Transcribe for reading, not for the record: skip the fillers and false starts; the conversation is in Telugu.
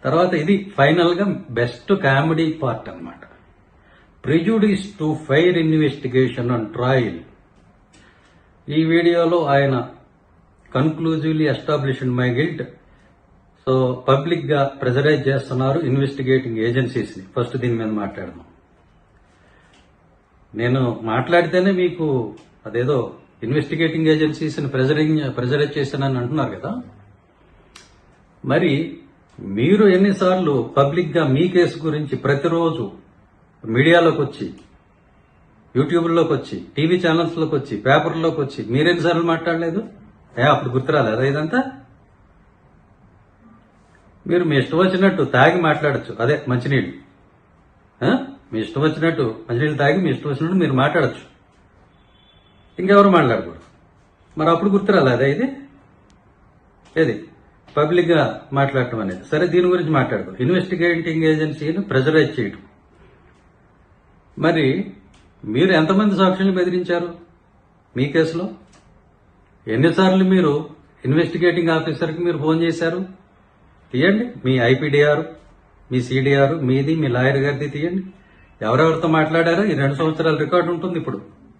తర్వాత ఇది ఫైనల్ గా బెస్ట్ కామెడీ పార్ట్ అన్నమాట. Prejudice to fair investigation on trial. ఈ వీడియోలో ఆయన కన్క్లూజివ్లీ established my guilt. So public గా ప్రెజరైజ్ చేస్తున్నారు ఇన్వెస్టిగేటింగ్ ఏజెన్సీస్ ని. ఫస్ట్ దీని మీద మాట్లాడదాం. నేను మాట్లాడితేనే మీకు అదేదో ఇన్వెస్టిగేటింగ్ ఏజెన్సీస్ ని ప్రెజరైజ్ చేశానని అంటున్నారు కదా. మరి మీరు ఎన్నిసార్లు పబ్లిక్ గా మీ కేసు గురించి ప్రతిరోజు మీడియాలోకి వచ్చి, యూట్యూబ్లోకి వచ్చి, టీవీ ఛానల్స్ లోకి వచ్చి, పేపర్లోకి వచ్చి మీరెన్నిసార్లు మాట్లాడలేదు? అప్పుడు గుర్తురాలేదా ఇదంతా? మీరు మీ ఇష్టం వచ్చినట్టు తాగి మాట్లాడచ్చు. అదే మంచినీళ్ళు, మీ ఇష్టం వచ్చినట్టు మంచినీళ్ళు తాగి మీ ఇష్టం వచ్చినట్టు మీరు మాట్లాడచ్చు. ఇంకెవరు మాట్లాడకూడదు. మరి అప్పుడు గుర్తురాలేదా ఇది? ఏది పబ్లిక్ గా మాట్లాడటం అనేది? సరే, దీని గురించి మాట్లాడదు. ఇన్వెస్టిగేటింగ్ ఏజెన్సీని ప్రెజరైజ్ చేయడం. మరి మీరు ఎంతమంది సాక్షుల్ని బెదిరించారు మీ కేసులో? ఎన్నిసార్లు మీరు ఇన్వెస్టిగేటింగ్ ఆఫీసర్కి మీరు ఫోన్ చేశారు? తీయండి, మీ ఐపీడీఆర్, మీ సిడిఆర్, మీది, మీ లాయర్ గారిది తీయండి. ఎవరెవరితో మాట్లాడారో ఈ 2 సంవత్సరాల రికార్డు ఉంటుంది ఇప్పుడు.